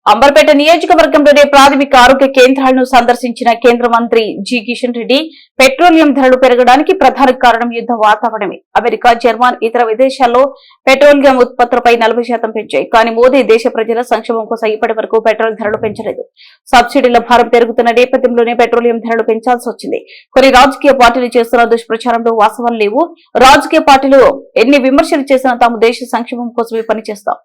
అంబర్పేట నియోజకవర్గంలోని ప్రాథమిక ఆరోగ్య కేంద్రాలను సందర్శించిన కేంద్ర మంత్రి జి కిషన్ రెడ్డి పెట్రోలియం ధరలు పెరగడానికి ప్రధాన కారణం యుద్ధ వాతావరణమే. అమెరికా, జర్మన్, ఇతర విదేశాల్లో పెట్రోలియం ఉత్పత్తులపై 40% పెంచాయి. కానీ మోదీ దేశ ప్రజల సంక్షేమం కోసం ఇప్పటి వరకు పెట్రోల్ ధరలు పెంచలేదు. సబ్సిడీల భారం పెరుగుతున్న నేపథ్యంలోనే పెట్రోలియం ధరలు పెంచాల్సి వచ్చింది. కొన్ని రాజకీయ పార్టీలు చేస్తున్న దుష్ప్రచారంలో వాస్తవాలు లేవు. రాజకీయ పార్టీలు ఎన్ని విమర్శలు చేసినా తాము దేశ సంక్షేమం కోసమే పనిచేస్తాం.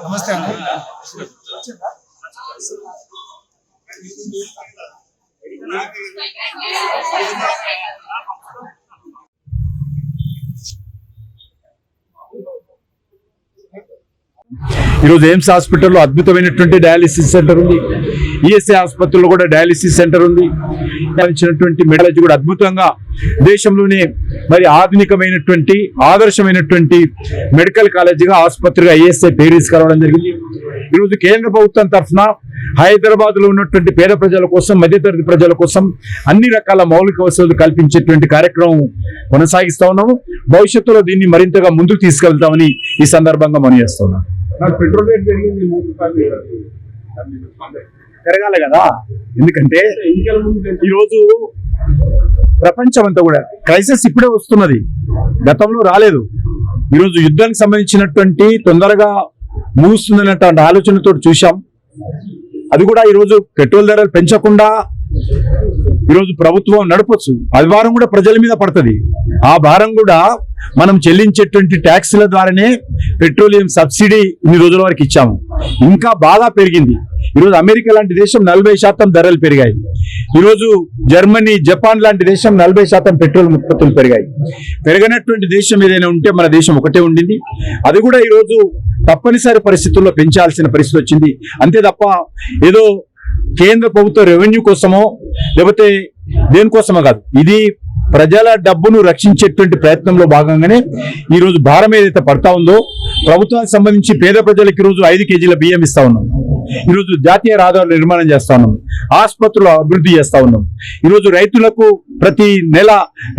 నమస్తే అన్న. ఈరోజు ఎయిమ్స్ హాస్పిటల్లో అద్భుతమైనటువంటి డయాలిసిస్ సెంటర్ ఉంది. ఈఎస్ఐ ఆసుపత్రిలో కూడా డయాలిసిస్ సెంటర్ ఉంది. మెడలజీ కూడా అద్భుతంగా దేశంలోనే మరి ఆధునికమైనటువంటి ఆదర్శమైనటువంటి మెడికల్ కాలేజీగా ఆసుపత్రిగా ఈఎస్ఐ పేరు తీసుకురావడం జరిగింది. ఈరోజు కేంద్ర ప్రభుత్వం తరఫున హైదరాబాద్ లో ఉన్నటువంటి పేద ప్రజల కోసం, మధ్యతరగతి ప్రజల కోసం అన్ని రకాల మౌలిక వసతులు కల్పించేటువంటి కార్యక్రమం కొనసాగిస్తా ఉన్నాము. భవిష్యత్తులో దీన్ని మరింతగా ముందుకు తీసుకెళ్తామని ఈ సందర్భంగా మనం చేస్తా ఉన్నాం. పెట్రోల్ రేట్ పెరిగింది, పెరగాలి కదా. ఎందుకంటే ఈరోజు ప్రపంచం అంతా కూడా క్రైసిస్ ఇప్పుడే వస్తున్నది, గతంలో రాలేదు. ఈరోజు యుద్ధానికి సంబంధించినటువంటి తొందరగా ముగుస్తుందన్నటువంటి ఆలోచనతో చూసాం. అది కూడా ఈరోజు పెట్రోల్ ధరలు పెంచకుండా ఈరోజు ప్రభుత్వం నడపొచ్చు. అది భారం కూడా ప్రజల మీద పడుతుంది. ఆ భారం కూడా మనం చెల్లించేటువంటి ట్యాక్సుల ద్వారానే పెట్రోలియం సబ్సిడీ ఇన్ని రోజుల వరకు ఇచ్చాము. ఇంకా బాగా పెరిగింది. ఈరోజు అమెరికా లాంటి దేశం 40% ధరలు పెరిగాయి. ఈరోజు జర్మనీ, జపాన్ లాంటి దేశం 40% పెట్రోల్ ఉత్పత్తులు పెరిగాయి. పెరగనటువంటి దేశం ఏదైనా ఉంటే మన దేశం ఒకటే ఉండింది. అది కూడా ఈరోజు తప్పనిసరి పరిస్థితుల్లో పెంచాల్సిన పరిస్థితి వచ్చింది. అంతే తప్ప ఏదో కేంద్ర ప్రభుత్వ రెవెన్యూ కోసమో లేకపోతే దేనికోసమో కాదు. ఇది ప్రజల డబ్బును రక్షించేటువంటి ప్రయత్నంలో భాగంగానే ఈరోజు భారం ఏదైతే పడతా ఉందో ప్రభుత్వానికి సంబంధించి పేద ప్రజలకు ఈరోజు 5 కేజీల బియ్యం ఇస్తా ఉన్నాం. ఈరోజు జాతీయ రహదారులు నిర్మాణం చేస్తా ఉన్నాం, ఆసుపత్రులు అభివృద్ధి చేస్తా ఉన్నాం. ఈరోజు రైతులకు ప్రతి నెల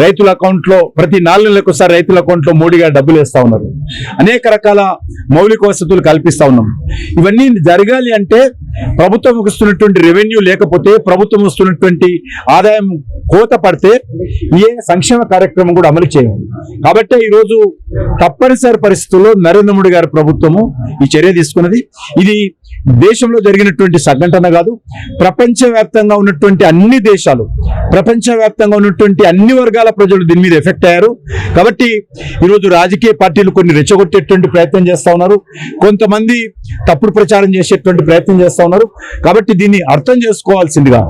రైతుల అకౌంట్లో ప్రతి 4 నెలలకు ఒకసారి రైతుల అకౌంట్లో మోడీ గారు డబ్బులు వేస్తా ఉన్నారు. అనేక రకాల మౌలిక వసతులు కల్పిస్తా ఉన్నాం. ఇవన్నీ జరగాలి అంటే ప్రభుత్వం వస్తున్నటువంటి రెవెన్యూ లేకపోతే, ప్రభుత్వం వస్తున్నటువంటి ఆదాయం కోత పడితే ఏ సంక్షేమ కార్యక్రమం కూడా అమలు చేయం. కాబట్టి ఈరోజు తప్పనిసరి పరిస్థితుల్లో నరేంద్ర మోడీ గారి ప్రభుత్వము ఈ చర్య తీసుకున్నది. ఇది దేశంలో జరిగినటువంటి సంఘటన కాదు, ప్రపంచవ్యాప్తంగా ఉన్నటువంటి అన్ని దేశాలు, ప్రపంచవ్యాప్తంగా ఉన్నటువంటి అన్ని వర్గాల ప్రజలు దీని మీద ఎఫెక్ట్ అయ్యారు. కాబట్టి ఈరోజు రాజకీయ పార్టీలు కొన్ని రెచ్చగొట్టేటువంటి ప్రయత్నం చేస్తా ఉన్నారు, కొంతమంది తప్పుడు ప్రచారం చేసేటువంటి ప్రయత్నం చేస్తా ఉన్నారు. కాబట్టి దీన్ని అర్థం చేసుకోవాల్సిందిగా,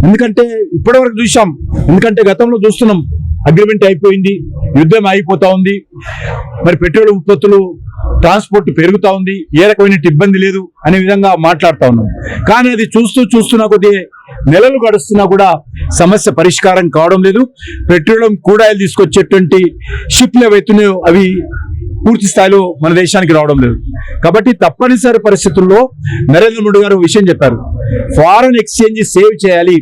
ఎందుకంటే ఇప్పటివరకు చూసాం, ఎందుకంటే గతంలో చూస్తున్నాం, అగ్రిమెంట్ అయిపోయింది, యుద్ధం అయిపోతా ఉంది, మరి పెట్రోల్ ఉత్పత్తులు ట్రాన్స్పోర్ట్ పెరుగుతా ఉంది, ఏ రకమైన ఇబ్బంది లేదు అనే విధంగా మాట్లాడుతా ఉన్నాం. కానీ అది చూస్తున్నా కొద్దిగా నెలలు గడుస్తున్నా కూడా సమస్య పరిష్కారం కావడం లేదు. పెట్రోలియం కూడాయిలు తీసుకొచ్చేటువంటి షిప్లు ఏవైతున్నాయో అవి పూర్తి స్థాయిలో మన దేశానికి రావడం లేదు. కాబట్టి తప్పనిసరి పరిస్థితుల్లో నరేంద్ర మోడీ గారు విషయం చెప్పారు, ఫారెన్ ఎక్స్చేంజ్ సేవ్ చేయాలి,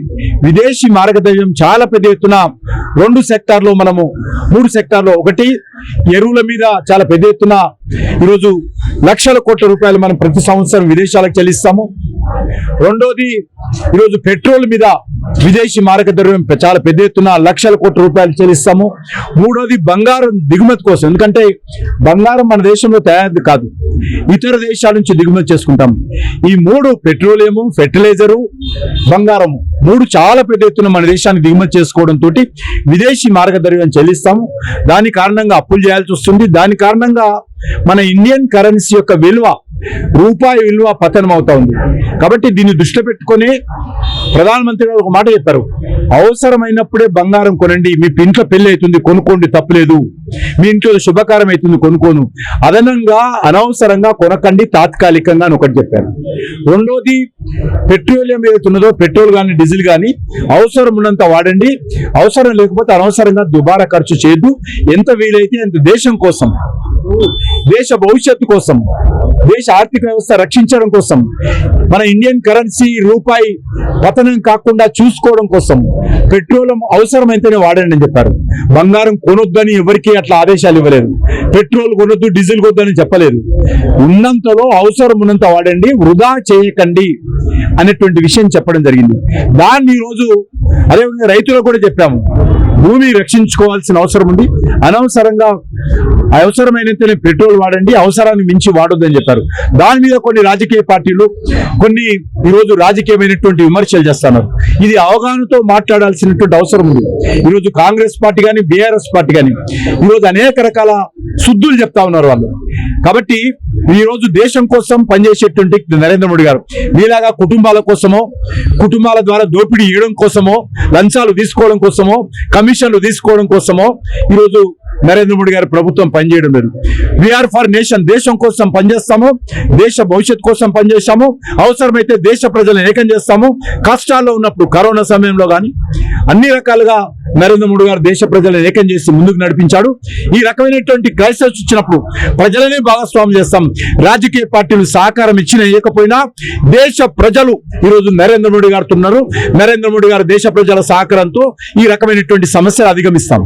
విదేశీ మార్గద్రవ్యం చాలా పెద్ద ఎత్తున 2 సెక్టార్లో మనము 3 సెక్టార్లో, ఒకటి ఎరువుల మీద చాలా పెద్ద ఎత్తున ఈరోజు లక్షల కోట్ల రూపాయలు మనం ప్రతి సంవత్సరం విదేశాలకు చెల్లిస్తాము. రెండోది ఈరోజు పెట్రోల్ మీద విదేశీ మార్గద్రవ్యం చాలా పెద్ద ఎత్తున లక్షల కోట్ల రూపాయలు చెల్లిస్తాము. మూడోది బంగారం దిగుమతి కోసం, ఎందుకంటే బంగారం మన దేశంలో తయారు కాదు, ఇతర దేశాల నుంచి దిగుమతి చేసుకుంటాం. ఈ 3 పెట్రోలియము, ఫెర్టిలైజరు, బంగారము 3 చాలా పెద్ద ఎత్తున మన దేశానికి దిగుమతి చేసుకోవడంతో విదేశీ మార్గద్రవ్యం చెల్లిస్తాము. దాని కారణంగా అప్పులు చేయాల్సి వస్తుంది. దాని కారణంగా మన ఇండియన్ కరెన్సీ యొక్క విలువ, రూపాయి విలువ పతనం అవుతా ఉంది. కాబట్టి దీన్ని దృష్టిలో పెట్టుకొని ప్రధానమంత్రి గారు ఒక మాట చెప్పారు, అవసరమైనప్పుడే బంగారం కొనండి, మీ ఇంట్లో పెళ్లి అవుతుంది కొనుక్కోండి, తప్పులేదు, మీ ఇంట్లో శుభకారం అవుతుంది కొనుక్కోను, అదనంగా అనవసరంగా కొనకండి తాత్కాలికంగా అని ఒకటి చెప్పారు. రెండోది పెట్రోలియం ఏదైతున్నదో, పెట్రోల్ కానీ డీజిల్ కానీ అవసరం ఉన్నంత వాడండి, అవసరం లేకపోతే అనవసరంగా దుబారా ఖర్చు చేయొద్దు. ఎంత వీలైతే అంత దేశం కోసం, దేశ భవిష్యత్తు కోసం, దేశ ఆర్థిక వ్యవస్థ రక్షించడం కోసం, మన ఇండియన్ కరెన్సీ రూపాయి పతనం కాకుండా చూసుకోవడం కోసం పెట్రోలియం అవసరమైతేనే వాడండి అని చెప్పారు. బంగారం కొనొద్దని ఎవరికి అట్లా ఆదేశాలు ఇవ్వలేదు, పెట్రోల్ కొనొద్దు, డీజిల్ కొనొద్దని చెప్పలేదు. ఉన్నంతలో అవసరం ఉన్నంత వాడండి, వృధా చేయకండి అనేటువంటి విషయం చెప్పడం జరిగింది. దాన్ని ఈరోజు అదేవిధంగా రైతులకు కూడా చెప్పాము, భూమి రక్షించుకోవాల్సిన అవసరం ఉంది, అనవసరంగా అవసరమైనంతనే పెట్రోల్ వాడండి, అవసరాన్ని మించి వాడొద్దని చెప్పారు. దాని మీద కొన్ని రాజకీయ పార్టీలు కొన్ని ఈరోజు రాజకీయమైనటువంటి విమర్శలు చేస్తున్నారు. ఇది అవగాహనతో మాట్లాడాల్సినటువంటి అవసరం ఉంది. ఈరోజు కాంగ్రెస్ పార్టీ కానీ, బీఆర్ఎస్ పార్టీ కానీ ఈరోజు అనేక రకాల శుద్ధులు చెప్తా ఉన్నారు వాళ్ళు. కాబట్టి ఈ రోజు దేశం కోసం పనిచేసేటువంటి నరేంద్ర మోడీ గారు మీలాగా కుటుంబాల కోసమో, కుటుంబాల ద్వారా దోపిడీ చేయడం కోసమో, లంచాలు తీసుకోవడం కోసమో, కమిషన్లు తీసుకోవడం కోసమో ఈరోజు నరేంద్ర మోడీ గారి ప్రభుత్వం పనిచేయడం లేదు. వీఆర్ ఫర్ నేషన్, దేశం కోసం పనిచేస్తాము, దేశ భవిష్యత్ కోసం పనిచేస్తాము, అవసరమైతే దేశ ప్రజలను ఏకం చేస్తాము. కష్టాల్లో ఉన్నప్పుడు కరోనా సమయంలో కానీ అన్ని రకాలుగా నరేంద్ర మోడీ గారు దేశ ప్రజలను ఏకం చేసి ముందుకు నడిపించాడు. ఈ రకమైనటువంటి క్రైసిస్ వచ్చినప్పుడు ప్రజలనే భాగస్వామ్యం చేస్తాం. రాజకీయ పార్టీలు సహకారం ఇచ్చినా ఇవ్వకపోయినా దేశ ప్రజలు ఈరోజు నరేంద్ర మోడీ గారితో ఉన్నారు. నరేంద్ర మోడీ గారు దేశ ప్రజల సహకారంతో ఈ రకమైనటువంటి సమస్యలు అధిగమిస్తాం.